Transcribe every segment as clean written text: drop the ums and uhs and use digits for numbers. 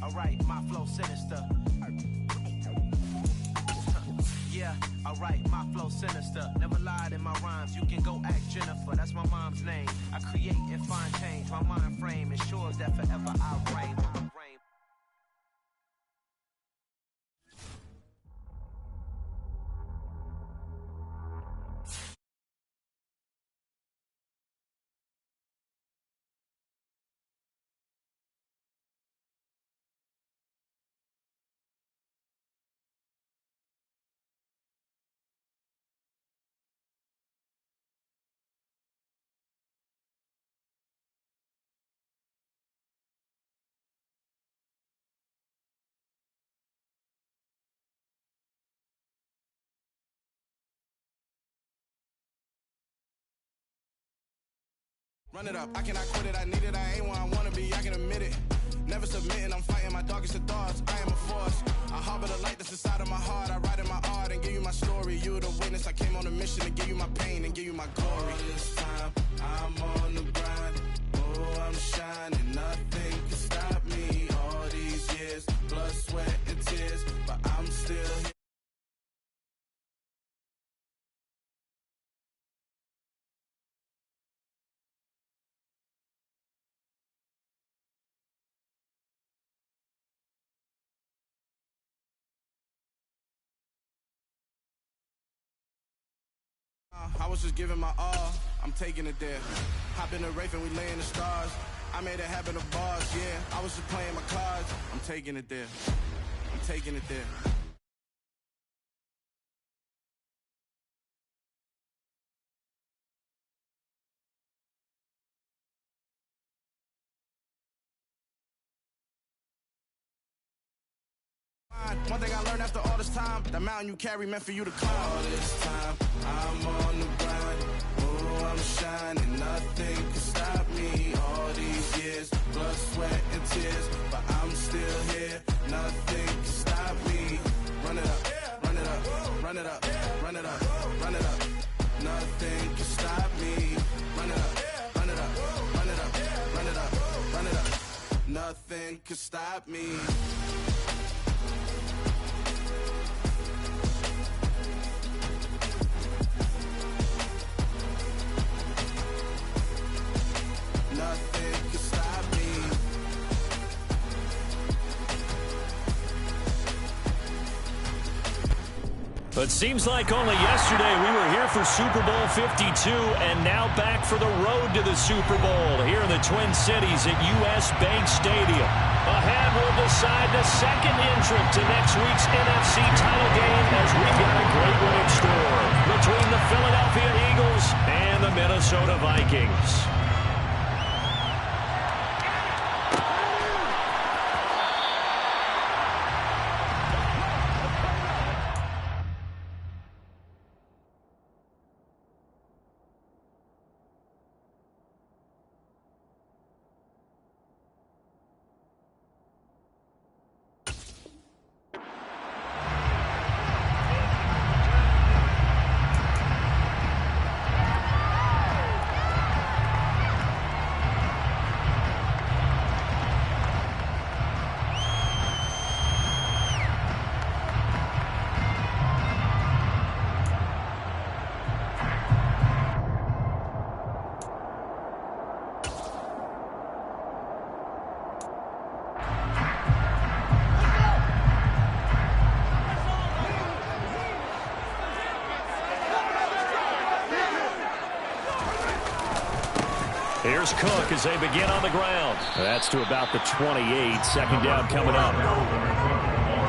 alright, my flow sinister. Yeah, alright, my flow sinister. Never lied in my rhymes, you can go ask Jennifer. That's my mom's name. I create and find change. My mind frame ensures that forever I reign. Run it up, I cannot quit it, I need it, I ain't where I wanna be, I can admit it. Never submitting, I'm fighting my darkest of thoughts, I am a force. I harbor the light that's inside of my heart, I write in my art and give you my story. You the witness, I came on a mission to give you my pain and give you my glory. All this time, I'm on the grind, oh, I'm shining, nothing can stop me. All these years, blood, sweat, and tears, but I'm still here. I was just giving my all, I'm taking it there. Hop in the Wraith and we lay in the stars. I made it happen of bars, yeah. I was just playing my cards, I'm taking it there. I'm taking it there. One thing I learned after all this time, the mountain you carry meant for you to climb. All this time, I'm on the grind, oh, I'm shining, nothing can stop me. All these years, blood, sweat, and tears, but I'm still here, nothing can stop me. Run it up, run it up, run it up, run it up, run it up. Nothing can stop me. Run it up, run it up, run it up, run it up, run it up. Nothing can stop me. Nothing can stop me. But seems like only yesterday we were here for Super Bowl 52 and now back for the road to the Super Bowl here in the Twin Cities at US Bank Stadium. Ahead will decide the second entrant to next week's NFC title game as we've got a great one in store between the Philadelphia Eagles and the Minnesota Vikings. Here's Cook as they begin on the ground. That's to about the 28. Second down coming up.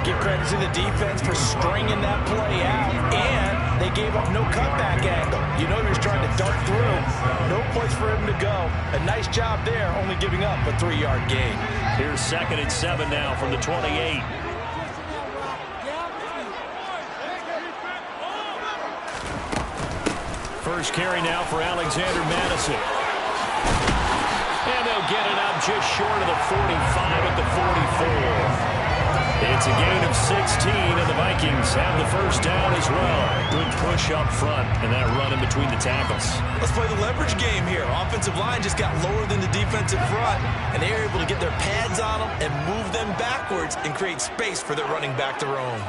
Give credit to the defense for stringing that play out, and they gave up no cutback angle. You know he was trying to dart through. No place for him to go. A nice job there, only giving up a 3-yard gain. Here's 2nd and 7 now from the 28. First carry now for Alexander Madison. And they'll get it up just short of the 45 at the 44. It's a gain of 16, and the Vikings have the first down as well. Good push up front, and that run in between the tackles. Let's play the leverage game here. Offensive line just got lower than the defensive front, and they are able to get their pads on them and move them backwards and create space for their running back to roam.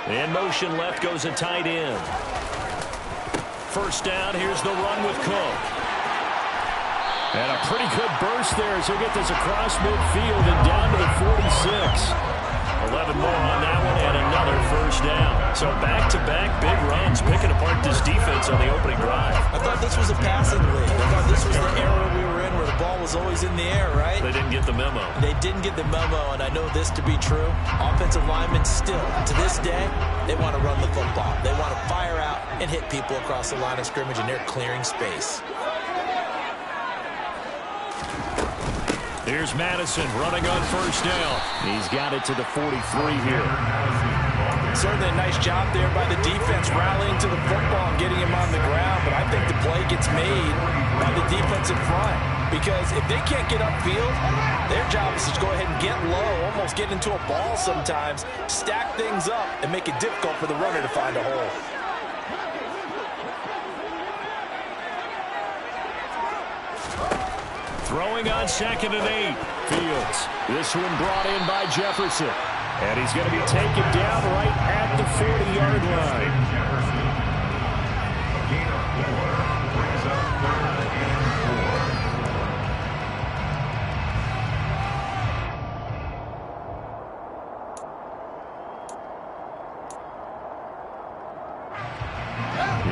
In motion left goes a tight end. First down, here's the run with Cook. And a pretty good burst there as he'll get this across midfield and down to the 46. 11 more on that one and another first down. So back-to-back big runs, picking apart this defense on the opening drive. I thought this was a passing league. I thought this was the era we were in where the ball was always in the air, right? They didn't get the memo. They didn't get the memo, and I know this to be true. Offensive linemen still, to this day, they want to run the football. They want to fire out and hit people across the line of scrimmage, and they're clearing space. Here's Madison running on first down. He's got it to the 43 here. Certainly a nice job there by the defense rallying to the football and getting him on the ground, but I think the play gets made by the defensive front because if they can't get upfield, their job is to go ahead and get low, almost get into a ball sometimes, stack things up, and make it difficult for the runner to find a hole. Throwing on 2nd and 8. Fields. This one brought in by Jefferson. And he's going to be taken down right at the 40-yard line.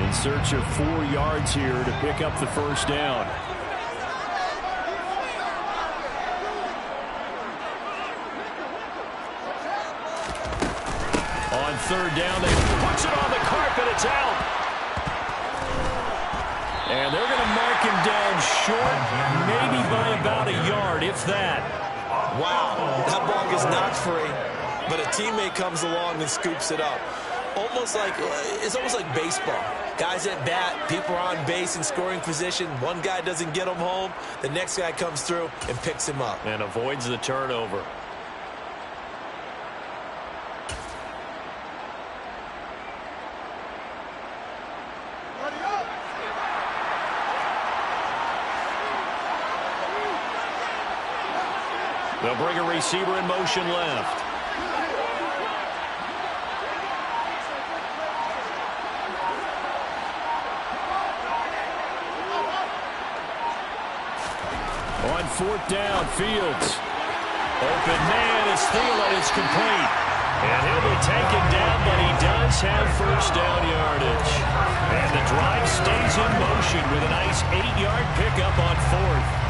In search of 4 yards here to pick up the first down. On 3rd down, they puts it on the carpet. It's out. And they're going to mark him down short, maybe by about a yard, if that. Wow, that ball gets knocked free, but a teammate comes along and scoops it up. It's almost like baseball. Guys at bat, people are on base in scoring position. One guy doesn't get him home. The next guy comes through and picks him up. And avoids the turnover. They'll bring a receiver in motion left. On 4th down, Fields. Open man is Thielen. It's complete. And he'll be taken down, but he does have first down yardage. And the drive stays in motion with a nice 8-yard pickup on 4th.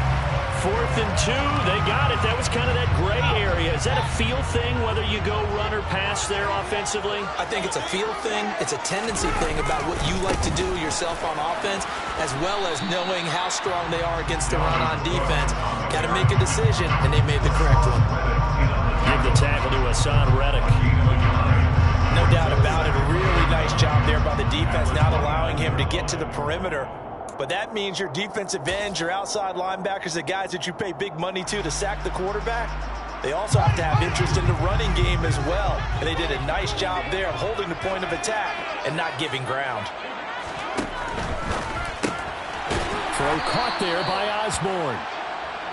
4th and 2, they got it. That was kind of that gray area. Is that a feel thing, whether you go run or pass there offensively? I think it's a feel thing. It's a tendency thing about what you like to do yourself on offense, as well as knowing how strong they are against the run on defense. Got to make a decision, and they made the correct one. Give the tackle to Hassan Reddick. No doubt about it. A really nice job there by the defense, not allowing him to get to the perimeter. But that means your defensive ends, your outside linebackers, the guys that you pay big money to sack the quarterback, they also have to have interest in the running game as well. And they did a nice job there of holding the point of attack and not giving ground. Throw caught there by Osborne.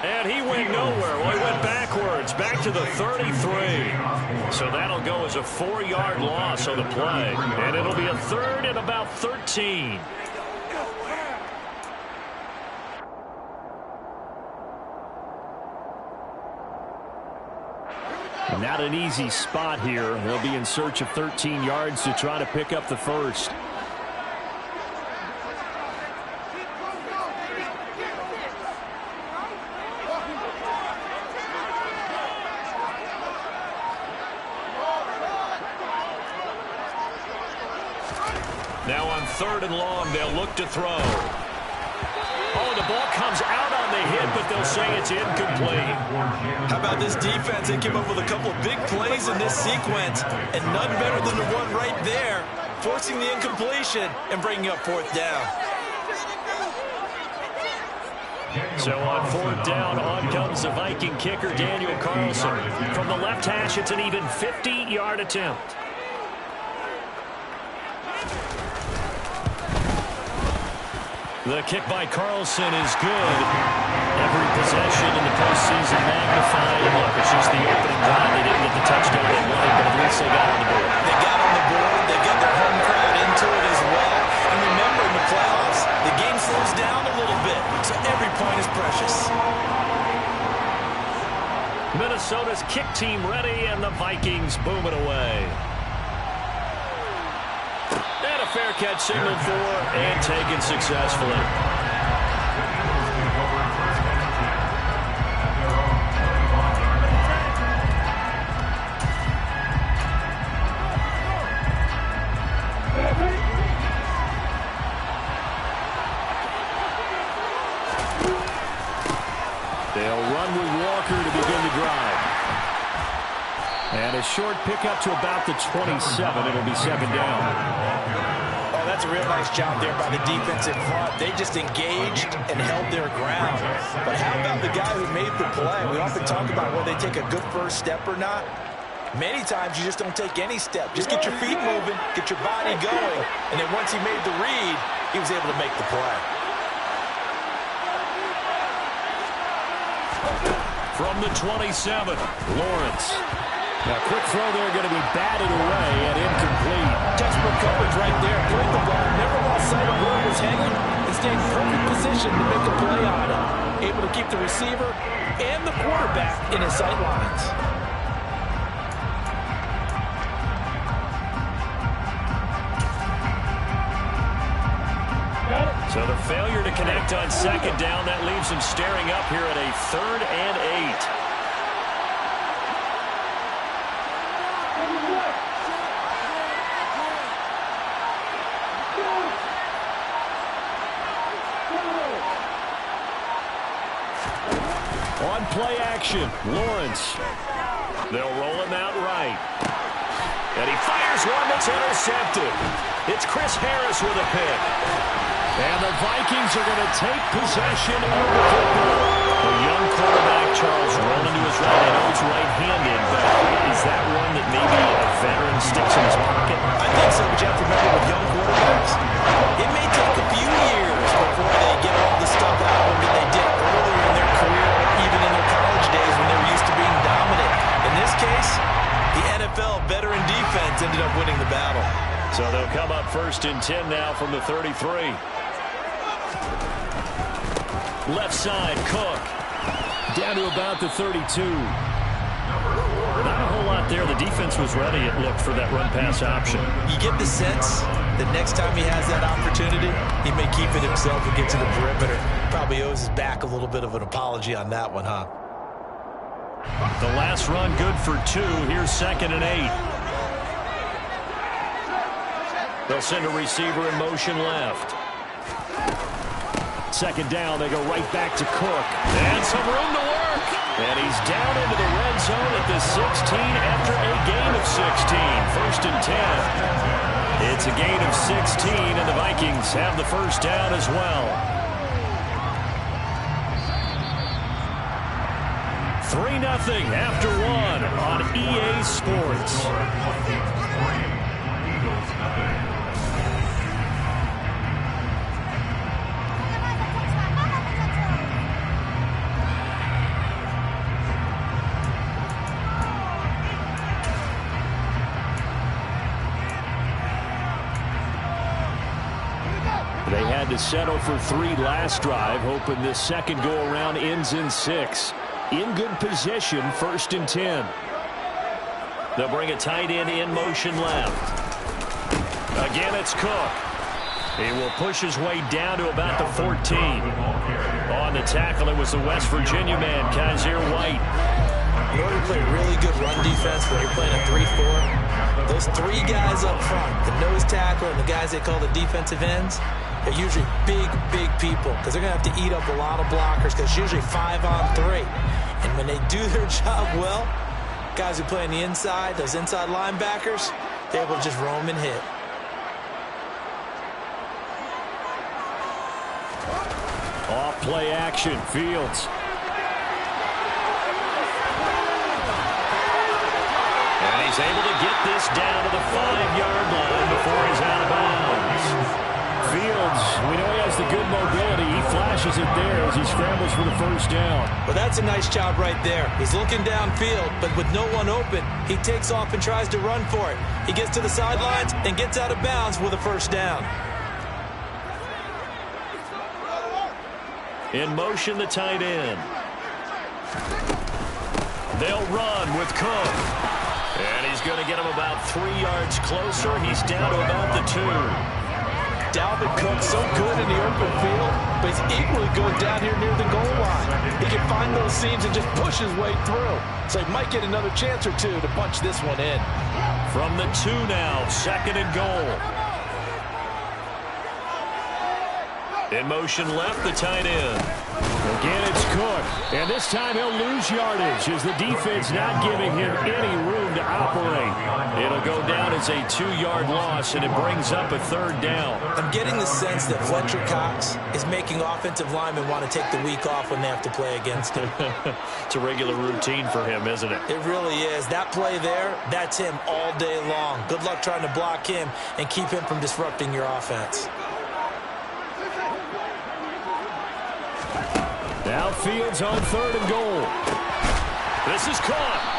And he went nowhere. Well, he went backwards, back to the 33. So that'll go as a 4-yard loss on the play. And it'll be a 3rd and about 13. Not an easy spot here. They'll be in search of 13 yards to try to pick up the first. Now on 3rd and long, they'll look to throw. Oh, the ball comes out on the hit, but they'll say it's incomplete. How about this defense? They came up with a couple of big plays in this sequence, and none better than the one right there, forcing the incompletion and bringing up 4th down. So on 4th down, on comes the Viking kicker, Daniel Carlson. From the left hash, it's an even 50-yard attempt. The kick by Carlson is good. Every possession in the postseason magnified. Look, it's just the opening drive. They didn't get the touchdown they wanted, but at least they got on the board. They got on the board. They got their home crowd into it as well. And remember, in the playoffs, the game slows down a little bit, so every point is precious. Minnesota's kick team ready, and the Vikings boom it away. And a fair catch signaled for and taken successfully. They'll run with Walker to begin the drive. And a short pickup to about the 27. It'll be 2nd down. Oh, that's a real nice job there by the defense in front. They just engaged and held their ground. But how about the guy who made the play? We often talk about whether they take a good first step or not. Many times you just don't take any step. Just get your feet moving, get your body going, and then once he made the read, he was able to make the play. From the 27, Lawrence. Now, quick throw there, going to be batted away and incomplete. Textbook coverage right there. Played the ball, never lost sight of where it was hanging, and stayed in perfect position to make a play on it. Able to keep the receiver and the quarterback in his sight lines. So the failure to connect on 2nd down, that leaves him staring up here at a 3rd and 8. On play action, Lawrence. They'll roll him out right. And he fires one that's intercepted. It's Chris Harris with a pick. And the Vikings are going to take possession of the football. The young quarterback, Charles, rolling to his right. I know he's right-handed, but is that one that maybe a veteran sticks in his pocket? I think so, but you have to remember with young quarterbacks, it may take a few years before they get all the stuff out of them that they did earlier in their career, or even in their college days when they were used to being dominant. In this case, the NFL veteran defense ended up winning the battle. So they'll come up 1st and 10 now from the 33. Left side, Cook. Down to about the 32. Not a whole lot there. The defense was ready, it looked, for that run-pass option. You get the sense that next time he has that opportunity, he may keep it himself and get to the perimeter. Probably owes his back a little bit of an apology on that one, huh? The last run good for 2. Here's 2nd and 8. They'll send a receiver in motion left. 2nd down, they go right back to Cook. And some room to work. And he's down into the red zone at the 16 after a gain of 16. 1st and 10. It's a gain of 16, and the Vikings have the 1st down as well. 3-0 after 1 on EA Sports. They had to settle for 3 last drive, hoping this second go-around ends in 6. In good position, 1st and 10. They'll bring a tight end in motion left. Again, it's Cook. He will push his way down to about the 14. On the tackle, it was the West Virginia man, Kaiser White. You know, you play really good run defense when you're playing a 3-4. Those 3 guys up front, the nose tackle and the guys they call the defensive ends, they're usually big people because they're going to have to eat up a lot of blockers because it's usually 5-on-3. And when they do their job well, guys who play on the inside, those inside linebackers, they're able to just roam and hit. Off Play action, Fields. And he's able to get this down to the 5-yard line before he's out of bounds. Fields, we know he has the good mobility. He flashes it there as he scrambles for the first down. Well, that's a nice job right there. He's looking downfield, but with no one open, he takes off and tries to run for it. He gets to the sidelines and gets out of bounds with a first down. In motion, the tight end. They'll run with Cook. And he's going to get him about 3 yards closer. He's down to about the 2. Dalvin Cook so good in the open field, but he's equally good down here near the goal line. He can find those seams and just push his way through. So he might get another chance or two to punch this one in. From the 2 now, 2nd and goal. In motion left, the tight end. Again, it's Cook. And this time he'll lose yardage as the defense not giving him any room to operate. It'll go down as a 2-yard loss, and it brings up a 3rd down. I'm getting the sense that Fletcher Cox is making offensive linemen want to take the week off when they have to play against him. It's a regular routine for him, isn't it? It really is. That play there, that's him all day long. Good luck trying to block him and keep him from disrupting your offense. Now Fields on 3rd and goal. This is caught.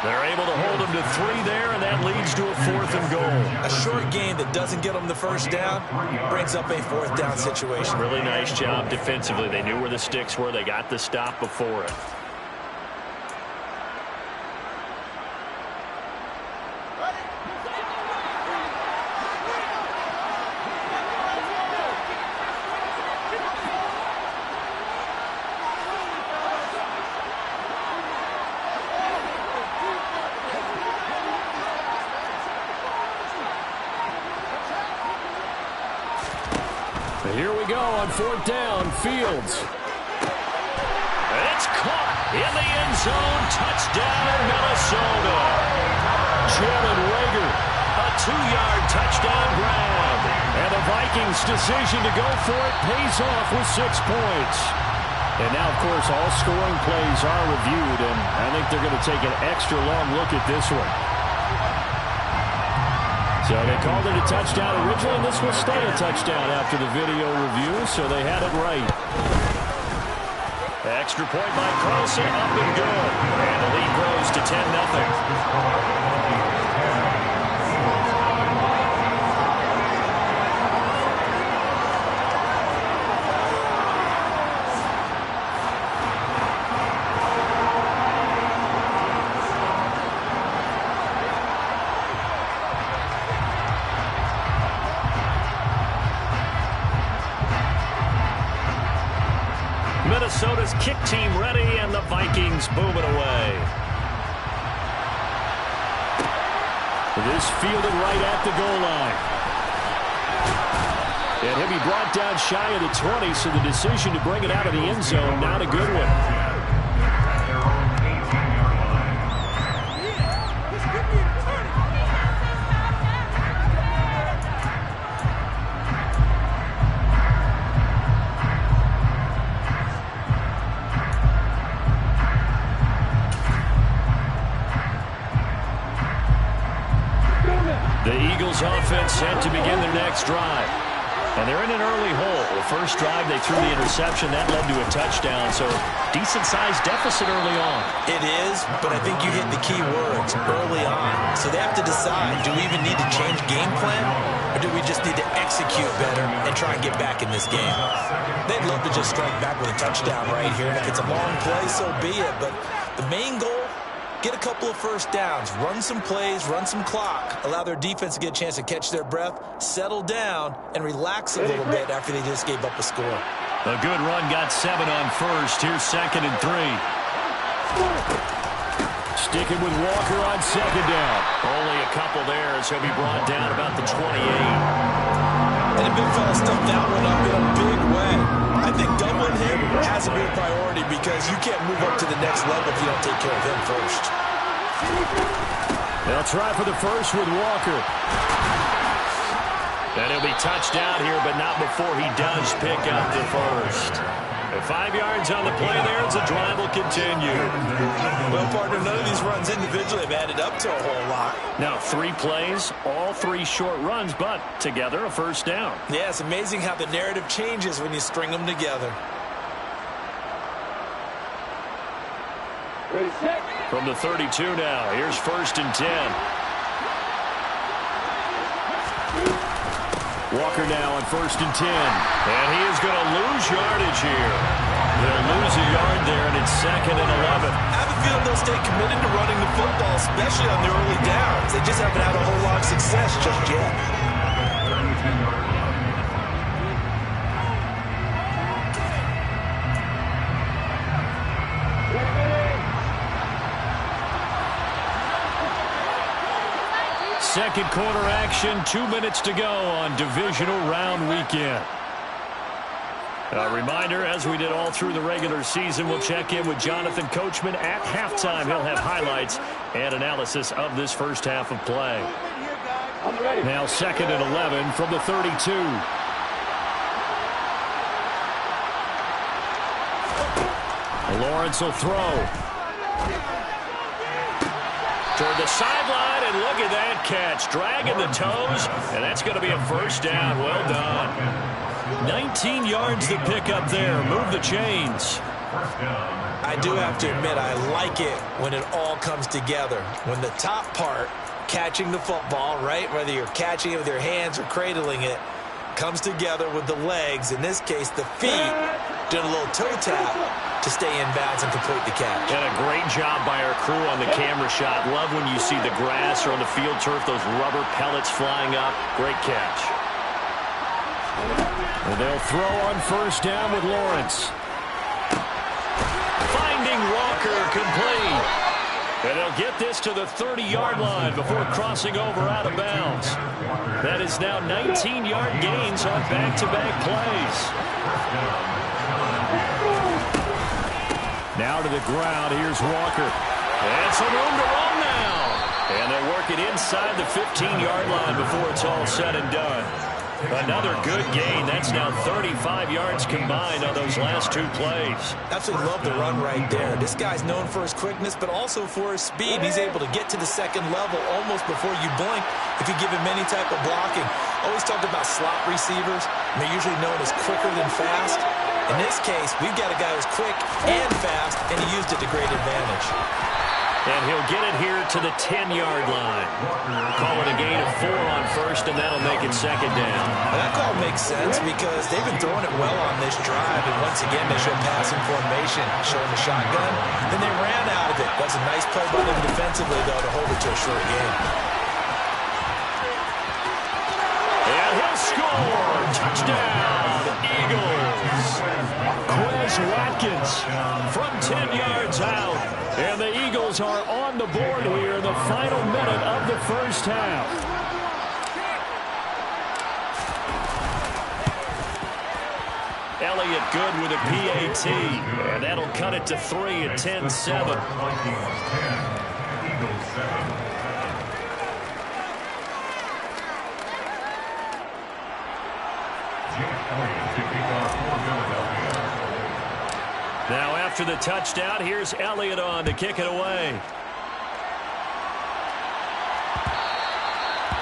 They're able to hold him to 3 there, and that leads to a 4th and goal. A short game that doesn't get them the first down brings up a 4th down situation. Really nice job defensively. They knew where the sticks were. They got the stop before it. Here we go on 4th down, Fields. And it's caught in the end zone. Touchdown, Minnesota. Jalen Reagor, a 2-yard touchdown grab. And the Vikings' decision to go for it pays off with 6 points. And now, of course, all scoring plays are reviewed, and I think they're going to take an extra long look at this one. So they called it a touchdown originally, and this will stay a touchdown after the video review, so they had it right. Extra point by Carlson, up and good. And the lead grows to 10-0. Minnesota's kick team ready, and the Vikings boom it away. This fielded right at the goal line. And he'll be brought down shy of the 20, so the decision to bring it out of the end zone, not a good one. The Eagles offense set to begin their next drive. And they're in an early hole. The first drive, they threw the interception. That led to a touchdown, so decent-sized deficit early on. It is, but I think you hit the key words early on. So they have to decide, do we even need to change game plan, or do we just need to execute better and try and get back in this game? They'd love to just strike back with a touchdown right here, and if it's a long play, so be it. But the main goal, get a couple of first downs, run some plays, run some clock, allow their defense to get a chance to catch their breath, settle down, and relax a little bit after they just gave up a score. A good run got 7 on first. Here's 2nd and 3. Sticking with Walker on 2nd down. Only a couple there as he'll be brought down about the 28. And the big fella stuffed that one up in a big way. I think doubling him has to be a priority because you can't move up to the next level if you don't take care of him first. They'll try for the first with Walker. And he'll be touched down here, but not before he does pick up the first. And 5 yards on the play there as the drive will continue. Well, partner, none of these runs individually have added up to a whole lot. Now 3 plays, all 3 short runs, but together a first down. Yeah, it's amazing how the narrative changes when you string them together. From the 32 now, here's 1st and 10. Walker now on 1st and 10. And he is going to lose yardage here. They'll lose a yard there, and it's 2nd and 11. I have a feeling they'll stay committed to running the football, especially on the early downs. They just haven't had a whole lot of success just yet. Second quarter action, 2 minutes to go on divisional round weekend. A reminder, as we did all through the regular season, we'll check in with Jonathan Coachman at halftime. He'll have highlights and analysis of this first half of play. Now 2nd and 11 from the 32. Lawrence will throw. Toward the sideline, and look at that catch. Dragging the toes, and that's going to be a first down. Well done. 19 yards to pick up there. Move the chains. I do have to admit, I like it when it all comes together. When the top part, catching the football, right, whether you're catching it with your hands or cradling it, comes together with the legs, in this case the feet, doing a little toe tap to stay in bounds and complete the catch. And a great job by our crew on the camera shot. Love when you see the grass or on the field turf, those rubber pellets flying up. Great catch. And they'll throw on first down with Lawrence. Finding Walker, complete. And they'll get this to the 30-yard line before crossing over out of bounds. That is now 19-yard gains on back-to-back plays. Now to the ground, here's Walker. And some room to run now. And they work it inside the 15-yard line before it's all said and done. Another good gain. That's now 35 yards combined on those last 2 plays. Absolutely love the run right there. This guy's known for his quickness, but also for his speed. He's able to get to the second level almost before you blink if you give him any type of blocking. Always talked about slot receivers. They're usually known as quicker than fast. In this case, we've got a guy who's quick and fast, and he used it to great advantage. And he'll get it here to the 10-yard line. Call it a gain of 4 on first, and that'll make it second down. Well, that call makes sense because they've been throwing it well on this drive, and once again, they show passing formation, showing the shotgun. Then they ran out of it. That's a nice play by them defensively, though, to hold it to a short game. And he'll score. Touchdown, Eagles. Quez Watkins from 10 yards out. And the Eagles are on the board here in the final minute of the first half. Elliott good with a PAT. And that'll cut it to 3 at 10-7. Now after the touchdown, here's Elliott on to kick it away.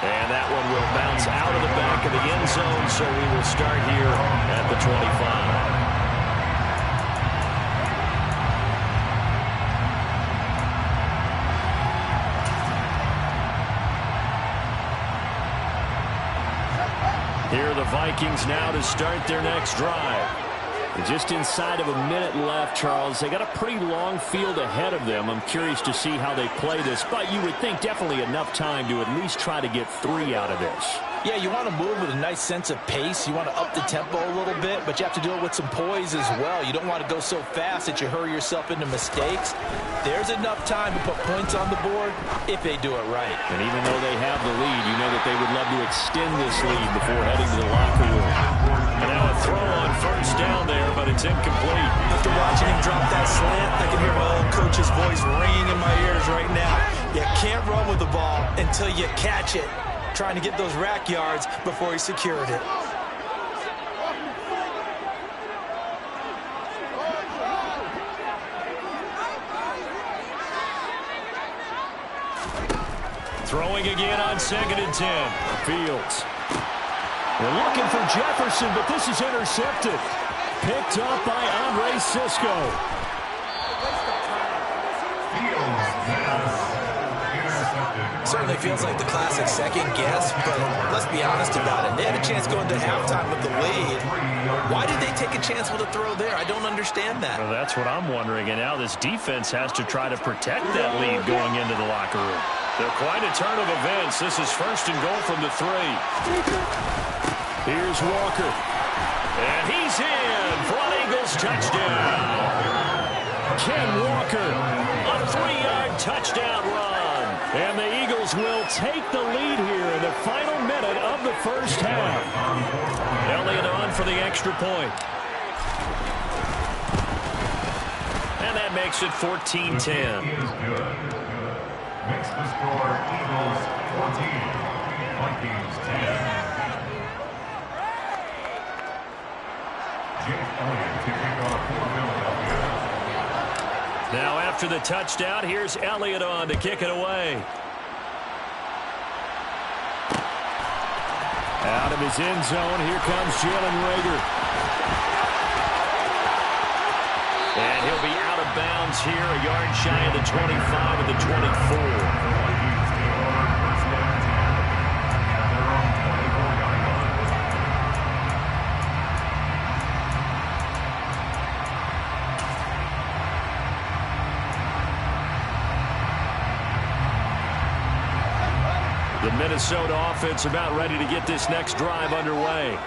And that one will bounce out of the back of the end zone, so we will start here at the 25. Here are the Vikings now to start their next drive. Just inside of a minute left, Charles. They got a pretty long field ahead of them. I'm curious to see how they play this, but you would think definitely enough time to at least try to get 3 out of this. Yeah, you want to move with a nice sense of pace. You want to up the tempo a little bit, but you have to do it with some poise as well. You don't want to go so fast that you hurry yourself into mistakes. There's enough time to put points on the board if they do it right. And even though they have the lead, you know that they would love to extend this lead before heading to the locker room. And now a throw on first down there, but it's incomplete. After watching him drop that slant, I can hear my old coach's voice ringing in my ears right now. You can't run with the ball until you catch it. Trying to get those rack yards before he secured it. Throwing again on 2nd and 10. Fields. They're looking for Jefferson, but this is intercepted. Picked up by Andre Sisco. Certainly feels like the classic second guess, but let's be honest about it. They had a chance going to halftime with the lead. Why did they take a chance with a throw there? I don't understand that. Well, that's what I'm wondering. And now this defense has to try to protect that lead going into the locker room. They're quite a turn of events. This is 1st and goal from the 3. Here's Walker. And he's in for an Eagles touchdown. Ken Walker, a 3-yard touchdown run. And the Eagles will take the lead here in the final minute of the first half. Elliott on for the extra point. And that makes it 14-10. Makes the score Eagles 14, Vikings 10. Jake Elliott to kick off for Philadelphia. Now after the touchdown, here's Elliott on to kick it away. Out of his end zone, here comes Jalen Reagor. And he'll be out of bounds here, a yard shy of the 25 of the 24. The Minnesota offense about ready to get this next drive underway.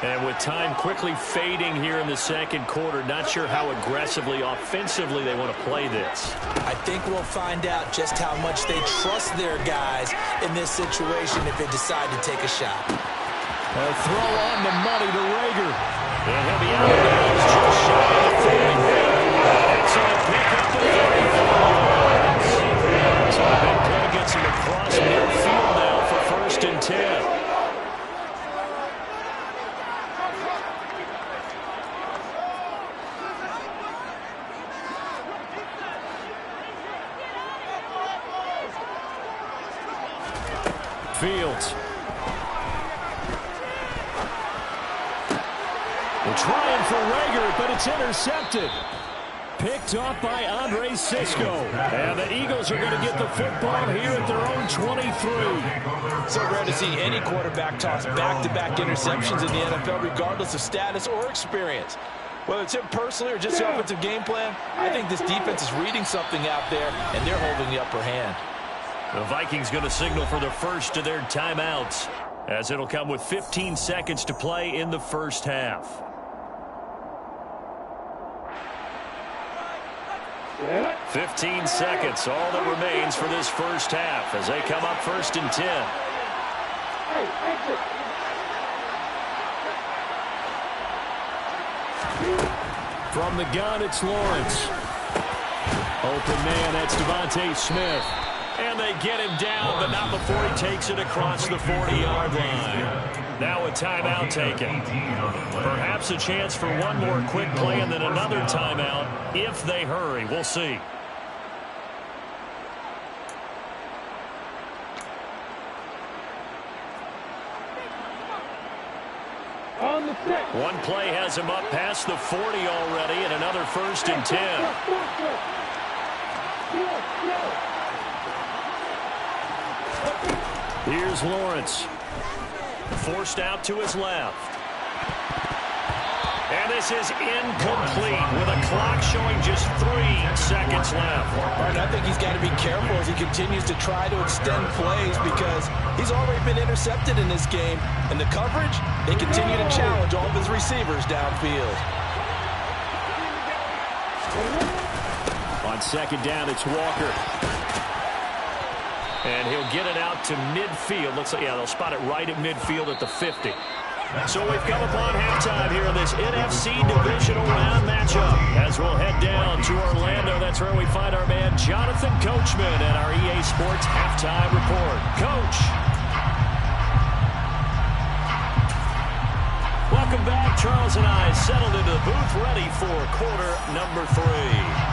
And with time quickly fading here in the second quarter, not sure how aggressively, offensively they want to play this. I think we'll find out just how much they trust their guys in this situation if they decide to take a shot. A throw on the money to Reagor. And he'll be out of bounds just shy of the 30. Excellent pickup of 34 yards. So a big play gets him across midfield now for 1st and 10. Fields. They're trying for Reagor, but it's intercepted. Picked up by Andre Sisco. And the Eagles are going to get the football here at their own 23. So rare to see any quarterback toss back-to-back interceptions in the NFL, regardless of status or experience. Whether it's him personally or just the offensive game plan, I think this defense is reading something out there, and they're holding the upper hand. The Vikings going to signal for the first of their timeouts, as it'll come with 15 seconds to play in the first half. 15 seconds, all that remains for this first half as they come up 1st and 10. From the gun, it's Lawrence. Open man, that's Devontae Smith. And they get him down, but not before he takes it across the 40-yard line. Now a timeout taken. Perhaps a chance for one more quick play and then another timeout if they hurry. We'll see. One play has him up past the 40 already, and another 1st and 10. Here's Lawrence. Forced out to his left. And this is incomplete with a clock showing just 3 seconds left. All right, I think he's got to be careful as he continues to try to extend plays because he's already been intercepted in this game. And the coverage, they continue to challenge all of his receivers downfield. On 2nd down, it's Walker. And he'll get it out to midfield. Looks like, yeah, they'll spot it right at midfield at the 50. So we've come upon halftime here in this NFC Divisional Round matchup. As we'll head down to Orlando, that's where we find our man Jonathan Coachman at our EA Sports Halftime Report. Coach. Welcome back. Charles and I settled into the booth ready for quarter number 3.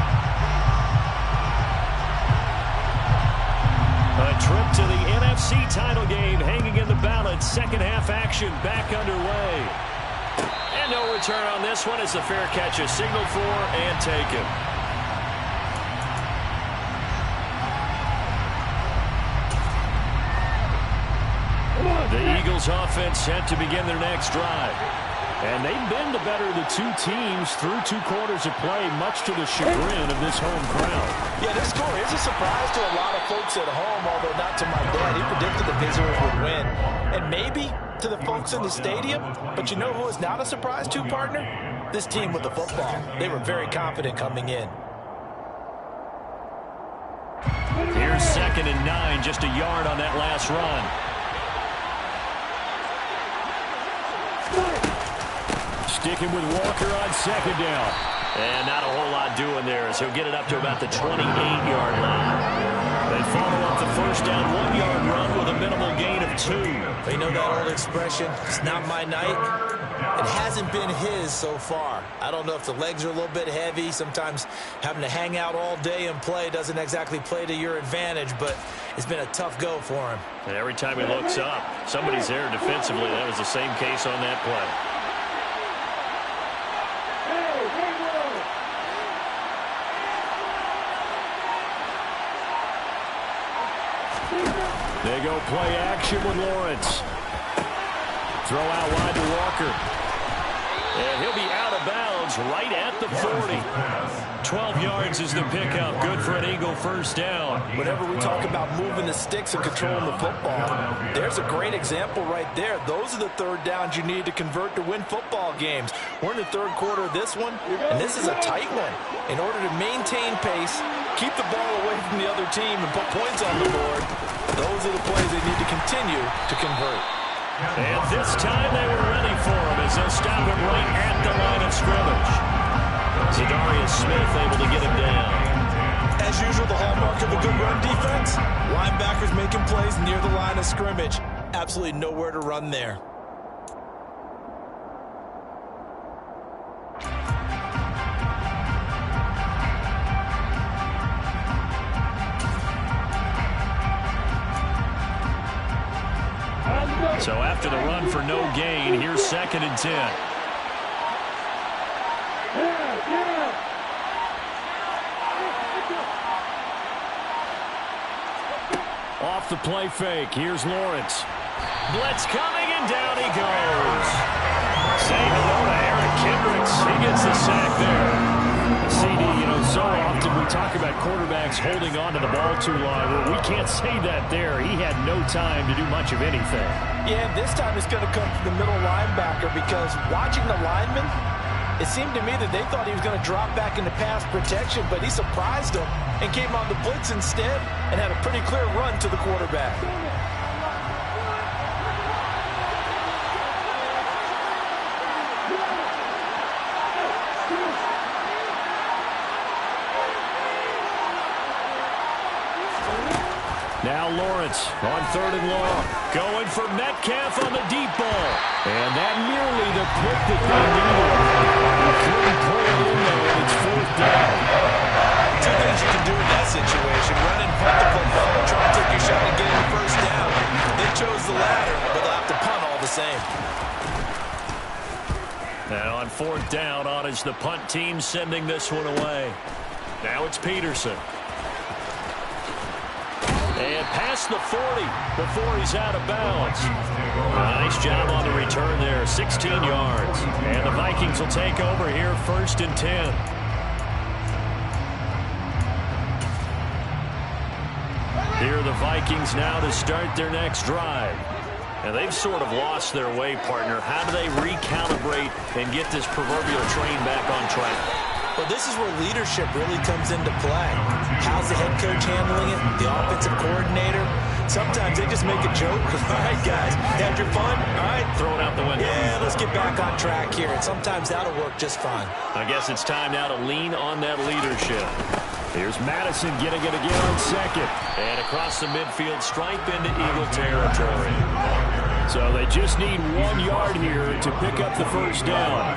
A trip to the NFC title game hanging in the balance. Second half action back underway. And no return on this one as the fair catch is signaled for and taken. The Eagles offense set to begin their next drive. And they've been the better of the two teams through 2 quarters of play, much to the chagrin of this home crowd. Yeah, this score is a surprise to a lot of folks at home, although not to my dad. He predicted the visitors would win. And maybe to the folks in the stadium. But you know who is not a surprise to, partner? This team with the football. They were very confident coming in. Here's 2nd and 9, just a yard on that last run. Sticking with Walker on 2nd down. And not a whole lot doing there as he'll get it up to about the 28-yard line. They follow up the first down 1-yard run with a minimal gain of 2. You know that old expression, it's not my night? It hasn't been his so far. I don't know if the legs are a little bit heavy. Sometimes having to hang out all day and play doesn't exactly play to your advantage, but it's been a tough go for him. And every time he looks up, somebody's there defensively. That was the same case on that play. They go play action with Lawrence. Throw out wide to Walker. And he'll be out of bounds right at the 40. 12 yards is the pickup. Good for an Eagle first down. Whenever we talk about moving the sticks and controlling the football, there's a great example right there. Those are the third downs you need to convert to win football games. We're in the 3rd quarter of this one, and this is a tight one. In order to maintain pace, keep the ball away from the other team, and put points on the board, those are the plays they need to continue to convert. And this time they were ready for him as they'll stop him right at the line of scrimmage. Zadarius Smith able to get him down. As usual, the hallmark of a good run defense, linebackers making plays near the line of scrimmage. Absolutely nowhere to run there. So after the run for no gain, here's 2nd and 10. Off the play fake, here's Lawrence. Blitz coming, and down he goes. Say hello to Eric Kendricks. He gets the sack there. CD, you know, so often we talk about quarterbacks holding on to the ball too long. Well, we can't say that there. He had no time to do much of anything. Yeah, this time it's going to come from the middle linebacker because watching the lineman, it seemed to me that they thought he was going to drop back into pass protection, but he surprised them and came on the blitz instead and had a pretty clear run to the quarterback. Now Lawrence on 3rd and long. Going for Metcalf on the deep ball. And that nearly the pick that they needed. He couldn't pull it in there, and it's 4th down. 2 things you can do in that situation. Run and punt the football and try to take your shot at getting the first down. They chose the latter, but they'll have to punt all the same. And on 4th down, on is the punt team sending this one away. Now it's Peterson. And past the 40 before he's out of bounds. Nice job on the return there, 16 yards. And the Vikings will take over here, 1st and 10. Here are the Vikings now to start their next drive. And they've sort of lost their way, partner. How do they recalibrate and get this proverbial train back on track? Well, this is where leadership really comes into play. How's the head coach handling it? The offensive coordinator? Sometimes they just make a joke. All right, guys, had your fun? All right. Throw it out the window. Yeah, let's get back on track here. And sometimes that'll work just fine. I guess it's time now to lean on that leadership. Here's Madison getting it again on 2nd. And across the midfield stripe into Eagle territory. So they just need 1 yard here to pick up the first down.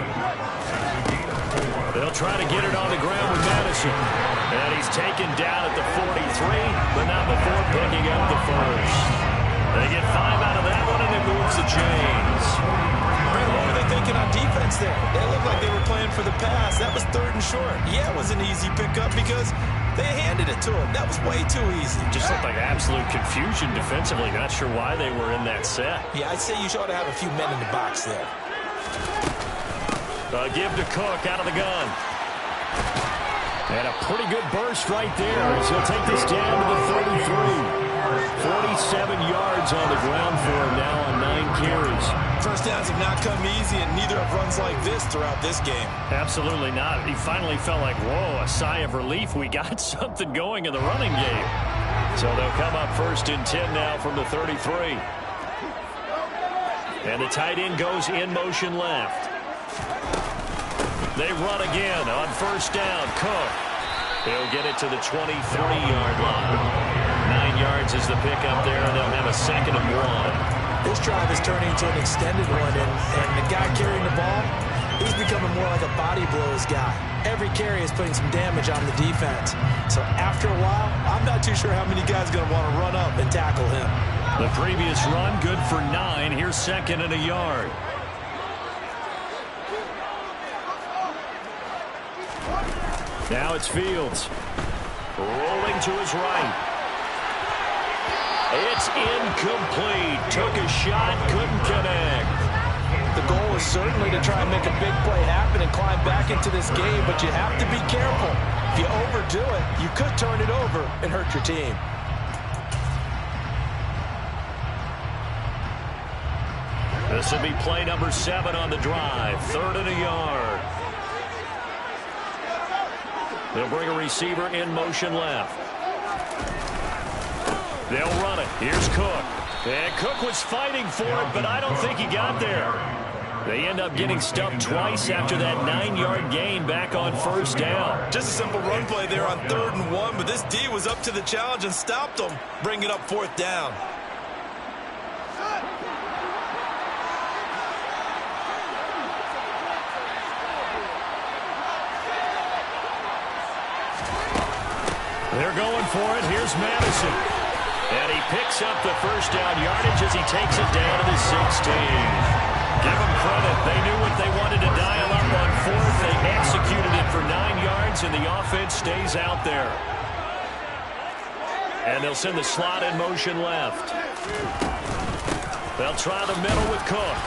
They'll try to get it on the ground with Madison. Madison. And he's taken down at the 43, but not before picking up the first. They get 5 out of that one, and it moves the chains. What were they thinking on defense there? They looked like they were playing for the pass. That was 3rd and short. Yeah, it was an easy pickup because they handed it to him. That was way too easy. Just looked like absolute confusion defensively. Not sure why they were in that set. Yeah, I'd say you ought to have a few men in the box there. Give to Cook out of the gun. And a pretty good burst right there as he'll take this down to the 33. 47 yards on the ground for him now on 9 carries. First downs have not come easy, and neither have runs like this throughout this game. Absolutely not. He finally felt like, whoa, a sigh of relief. We got something going in the running game. So they'll come up 1st and 10 now from the 33. And the tight end goes in motion left. They run again on 1st down. Cook. He'll get it to the 23-yard line. 9 yards is the pickup there, and they'll have a 2nd and 1. This drive is turning into an extended one, and the guy carrying the ball, he's becoming more like a body blows guy. Every carry is putting some damage on the defense. So after a while, I'm not too sure how many guys are going to want to run up and tackle him. The previous run, good for 9. Here's 2nd and a yard. Now it's Fields. Rolling to his right. It's incomplete. Took a shot, couldn't connect. The goal is certainly to try and make a big play happen and climb back into this game, but you have to be careful. If you overdo it, you could turn it over and hurt your team. This will be play number 7 on the drive. 3rd and a yard. They'll bring a receiver in motion left. They'll run it. Here's Cook. And Cook was fighting for it, but I don't think he got there. They end up getting stuffed twice after that 9-yard gain back on 1st down. Just a simple run play there on 3rd and 1, but this D was up to the challenge and stopped them, bringing up 4th down. They're going for it. Here's Madison. And he picks up the 1st down yardage as he takes it down to the 16. Give them credit. They knew what they wanted to dial up on 4th. They executed it for 9 yards, and the offense stays out there. And they'll send the slot in motion left. They'll try the middle with Cook.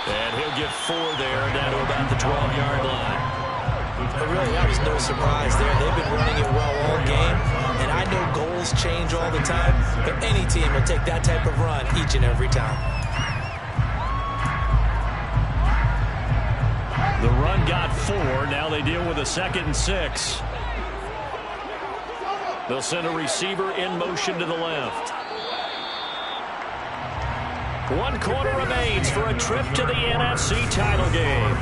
And he'll get 4 there down to about the 12-yard line. But really, that was no surprise there. They've been running it well all game, and I know goals change all the time, but any team will take that type of run each and every time. The run got 4. Now they deal with a 2nd and 6. They'll send a receiver in motion to the left. 1 quarter remains for a trip to the NFC title game.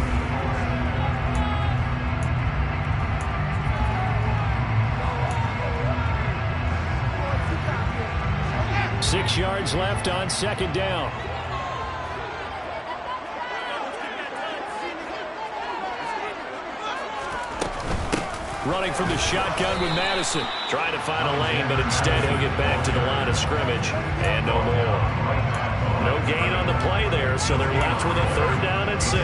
6 yards left on 2nd down. Running from the shotgun with Madison. Trying to find a lane, but instead he'll get back to the line of scrimmage. And no more. No gain on the play there, so they're left with a 3rd down and 6.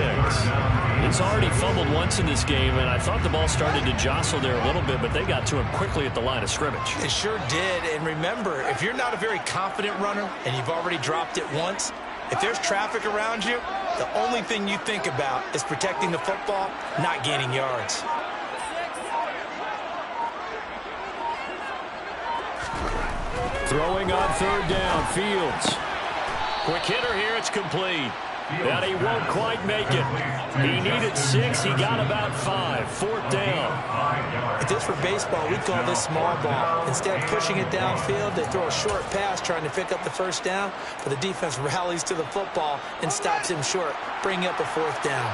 He's already fumbled once in this game, and I thought the ball started to jostle there a little bit, but they got to him quickly at the line of scrimmage. It sure did, and remember, if you're not a very confident runner and you've already dropped it once, if there's traffic around you, the only thing you think about is protecting the football, not gaining yards. Throwing on 3rd down, Fields. Quick hitter here, it's complete. And he won't quite make it. He needed 6, he got about 5. 4th down. If this were baseball, we'd call this small ball. Instead of pushing it downfield, they throw a short pass trying to pick up the 1st down, but the defense rallies to the football and stops him short, bringing up a 4th down.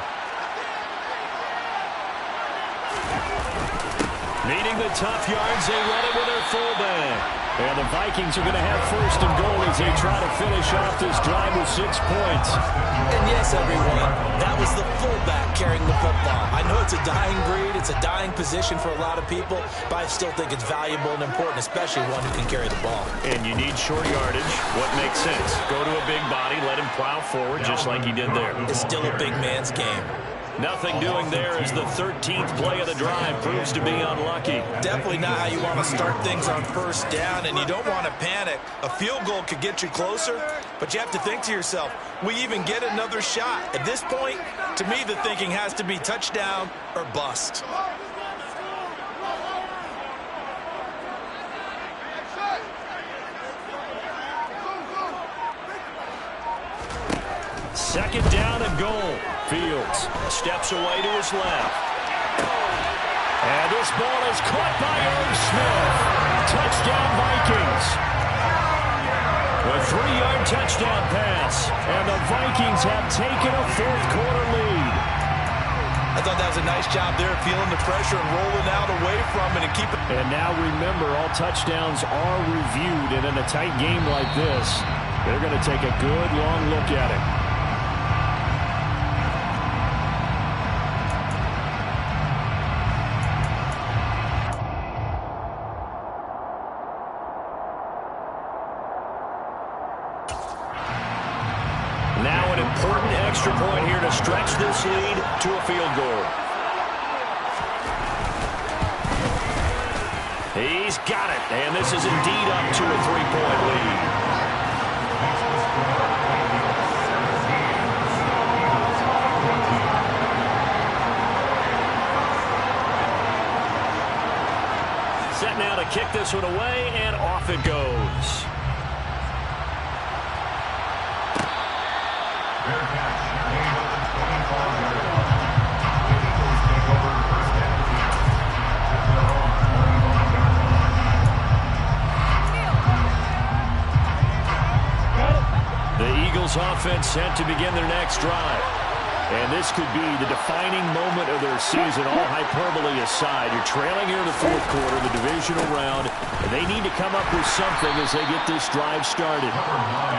Needing the tough yards, they run it with their fullback. And the Vikings are going to have first and goal as they try to finish off this drive with 6 points. And yes, everyone, that was the fullback carrying the football. I know it's a dying breed, it's a dying position for a lot of people, but I still think it's valuable and important, especially one who can carry the ball. And you need short yardage. What makes sense? Go to a big body, let him plow forward just like he did there. It's still a big man's game. Nothing doing there as the 13th play of the drive proves to be unlucky. Definitely not how you want to start things on first down, and you don't want to panic. A field goal could get you closer, but you have to think to yourself, we even get another shot. At this point, to me, the thinking has to be touchdown or bust. Second down and goal. Fields steps away to his left. And this ball is caught by Smith. Touchdown Vikings. A 3-yard touchdown pass. And the Vikings have taken a fourth-quarter lead. I thought that was a nice job there, feeling the pressure and rolling out away from it and keep it. And now remember, all touchdowns are reviewed. And in a tight game like this, they're going to take a good long look at it. Now an important extra point here to stretch this lead to a field goal. He's got it, and this is indeed up to a 3-point lead. Set now to kick this one away, and off it goes. Offense set to begin their next drive. And this could be the defining moment of their season, all hyperbole aside. You're trailing here in the fourth quarter, the divisional round, and they need to come up with something as they get this drive started.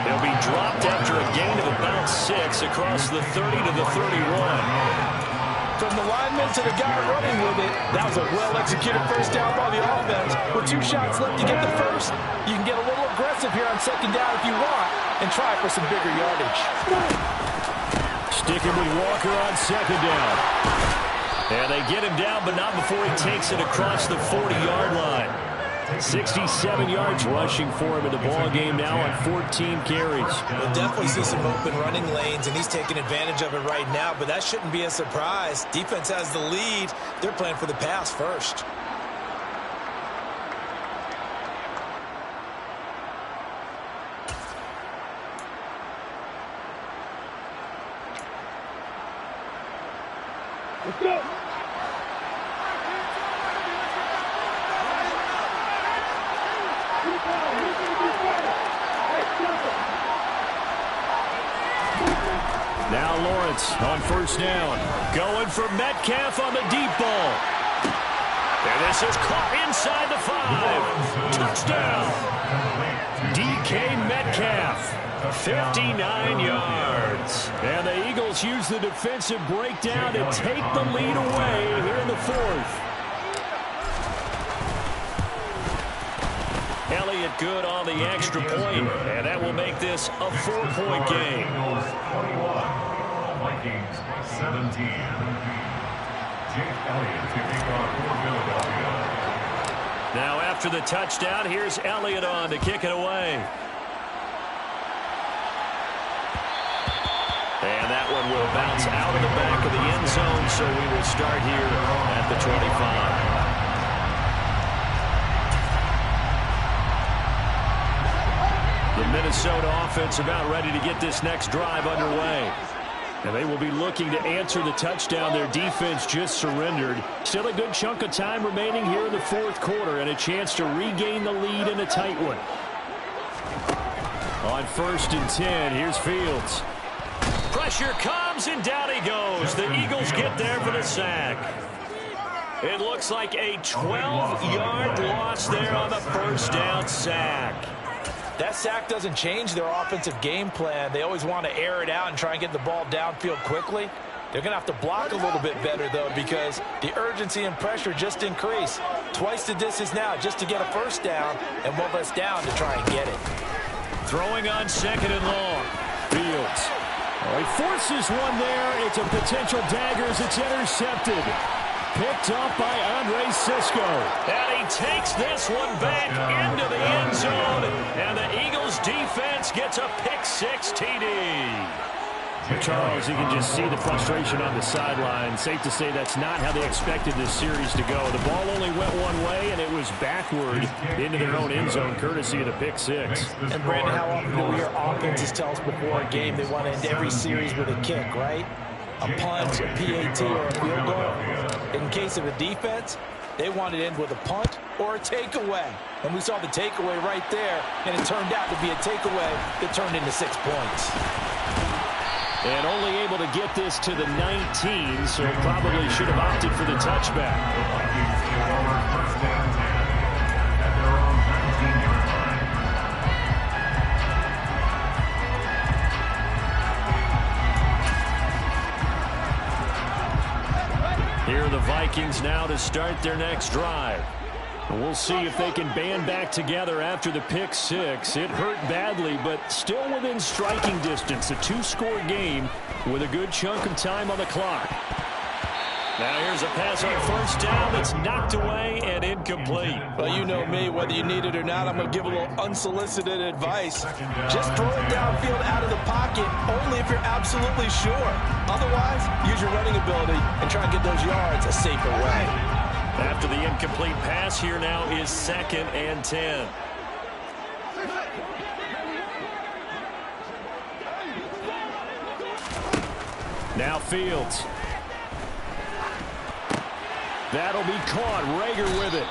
They'll be dropped after a gain of about 6 across the 30 to the 31. From the lineman to the guy running with it, that was a well-executed first down by the offense. With 2 shots left to get the first, you can get a little aggressive here on second down if you want and try for some bigger yardage. Sticking with Walker on second down. And they get him down, but not before he takes it across the 40-yard line. 67 yards rushing for him in the ball game now on 14 carries. We'll definitely see some open running lanes, and he's taking advantage of it right now, but that shouldn't be a surprise. Defense has the lead. They're playing for the pass first. Let's go. Now Lawrence on first down. Going for Metcalf on the deep ball. And this is caught inside the 5. Touchdown. DK Metcalf. 59 yards. And the Eagles use the defensive breakdown to take the lead away here in the fourth. Elliott good on the extra point, and that will make this a 4-point game. Eagles 21, Vikings 17. Jake Elliott to kick off for Philadelphia. Now after the touchdown, here's Elliott on to kick it away. And that one will bounce out of the back of the end zone, so we will start here at the 25. The Minnesota offense about ready to get this next drive underway. And they will be looking to answer the touchdown their defense just surrendered. Still a good chunk of time remaining here in the fourth quarter and a chance to regain the lead in a tight one. On 1st and 10, here's Fields. Pressure comes, and down he goes. The Eagles get there for the sack. It looks like a 12-yard loss there on the first down sack. That sack doesn't change their offensive game plan. They always want to air it out and try and get the ball downfield quickly. They're going to have to block a little bit better, though, because the urgency and pressure just increase. Twice the distance now just to get a first down, and one less down to try and get it. Throwing on second and long. Fields. He forces one there. It's a potential dagger as it's intercepted. Picked up by Andre Cisco. And he takes this one back into the end zone. And the Eagles defense gets a pick-6 TD. Charles, you can just see the frustration on the sideline. Safe to say that's not how they expected this series to go. The ball only went one way, and it was backward into their own end zone, courtesy of the pick-6. And, Brandon, how often do your offenses tell us before a game they want to end every series with a kick, right? A punt, a PAT, or a field goal. In case of the defense, they want to end with a punt or a takeaway. And we saw the takeaway right there, and it turned out to be a takeaway that turned into 6 points. And only able to get this to the 19, so probably should have opted for the touchback. Here are the Vikings now to start their next drive. We'll see if they can band back together after the pick-6. It hurt badly, but still within striking distance. A 2-score game with a good chunk of time on the clock. Now here's a pass on first down that's knocked away and incomplete. Well, you know me, whether you need it or not, I'm going to give a little unsolicited advice. Just throw it downfield out of the pocket, only if you're absolutely sure. Otherwise, use your running ability and try and get those yards a safer way. After the incomplete pass, here now is 2nd and 10. Now Fields. That'll be caught. Rager with it.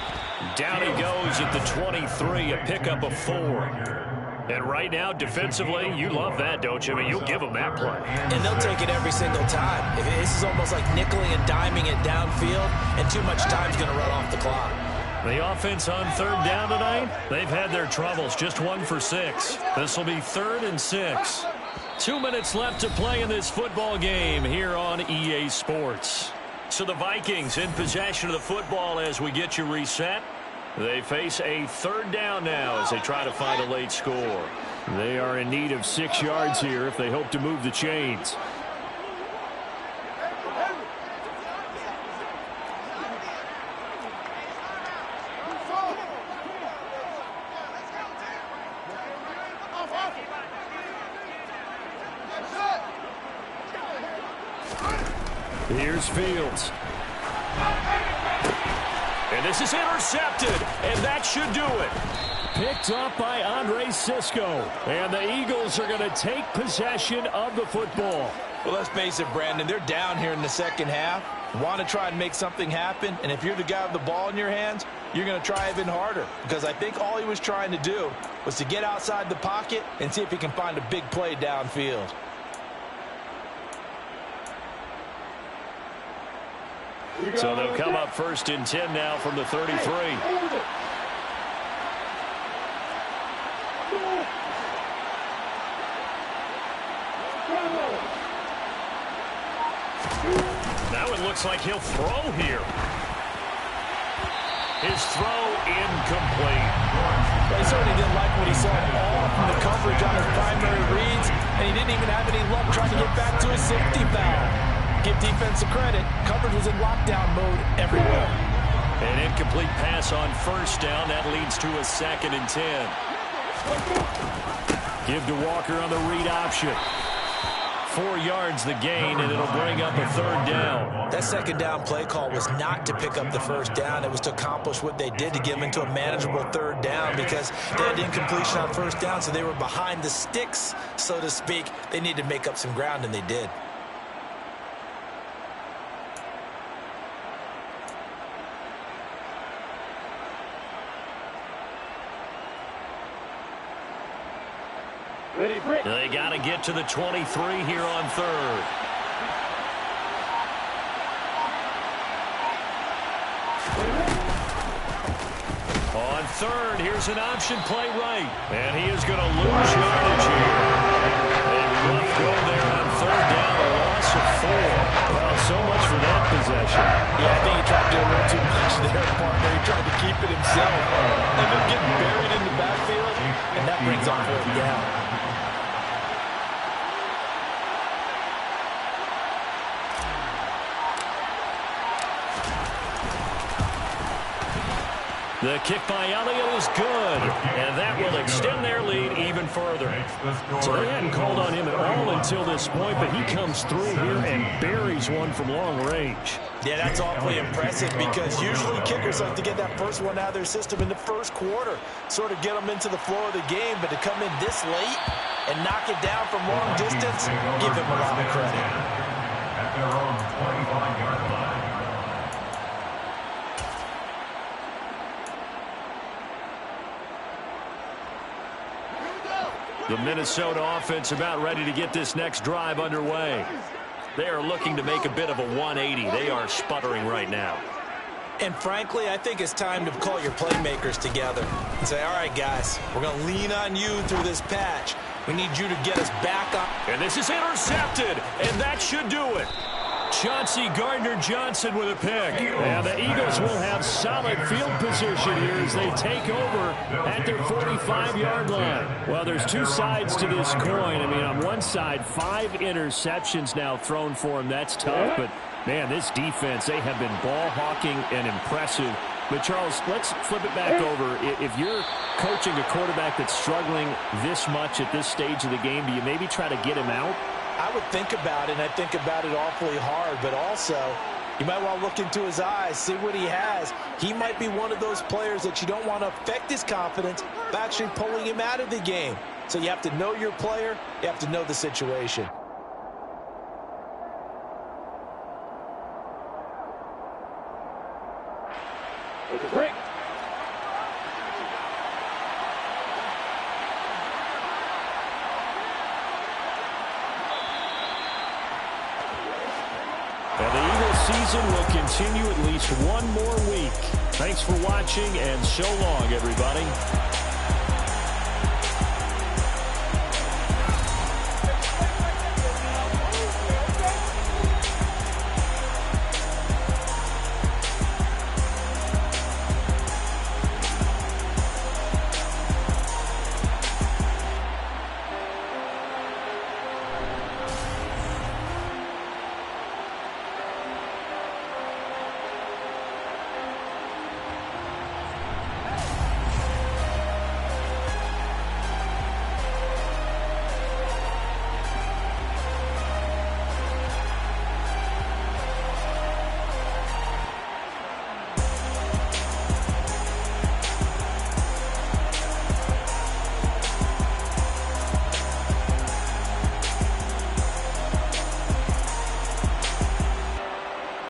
Down he goes at the 23, a pickup of 4. And right now, defensively, you love that, don't you? I mean, you'll give them that play. And they'll take it every single time. This is almost like nickeling and diming it downfield, and too much time's going to run off the clock. The offense on 3rd down tonight, they've had their troubles. Just 1 for 6. This will be 3rd and 6. 2 minutes left to play in this football game here on EA Sports. So the Vikings in possession of the football as we get you reset. They face a 3rd down now as they try to find a late score. They are in need of 6 yards here if they hope to move the chains. Here's Fields. And this is intercepted, and that should do it. Picked up by Andre Cisco. And the Eagles are going to take possession of the football. Well, let's face it, Brandon. They're down here in the second half. Want to try and make something happen. And if you're the guy with the ball in your hands, you're going to try even harder. Because I think all he was trying to do was to get outside the pocket and see if he can find a big play downfield. So they'll come up 1st and 10 now from the 33. Now it looks like he'll throw here. His throw incomplete. Well, he certainly didn't like what he saw all from the coverage on his primary reads, and he didn't even have any luck trying to get back to his safety foul. Give defense credit. Coverage was in lockdown mode everywhere. An incomplete pass on 1st down. That leads to a 2nd and 10. Give to Walker on the read option. 4 yards the gain, and it'll bring up a 3rd down. That 2nd down play call was not to pick up the 1st down. It was to accomplish what they did to get them into a manageable 3rd down because they had incompletion on 1st down, so they were behind the sticks, so to speak. They needed to make up some ground, and they did. They got to get to the 23 here on 3rd. On third, here's an option play right. And he is going to lose yardage here. A rough go there on third down, a loss of 4. Well, so much for that possession. Yeah, I think he tried to do a little too much there, partner. He tried to keep it himself. Ended up getting buried in the backfield, and that brings up 4th down. The kick by Elliott is good, and that will extend their lead even further. So they hadn't called on him at all until this point, but he comes through here and buries one from long range. Yeah, that's awfully impressive because usually kickers like to get that first one out of their system in the first quarter, sort of get them into the flow of the game, but to come in this late and knock it down from long distance, give him a lot of credit. At their own 25-yard line. The Minnesota offense about ready to get this next drive underway. They are looking to make a bit of a 180. They are sputtering right now. And frankly, I think it's time to call your playmakers together and say, all right, guys, we're going to lean on you through this patch. We need you to get us back up. And this is intercepted, and that should do it. Chauncey Gardner-Johnson with a pick. And the Eagles will have solid field position here as they take over at their 45-yard line. Well, there's two sides to this coin. I mean, on one side, 5 interceptions now thrown for him. That's tough. But, man, this defense, they have been ball hawking and impressive. But, Charles, let's flip it back over. If you're coaching a quarterback that's struggling this much at this stage of the game, do you maybe try to get him out? I would think about it, and I think about it awfully hard, but also you might want to look into his eyes, see what he has. He might be one of those players that you don't want to affect his confidence by actually pulling him out of the game. So you have to know your player, you have to know the situation. Break. And the Eagles season will continue at least one more week. Thanks for watching, and so long, everybody.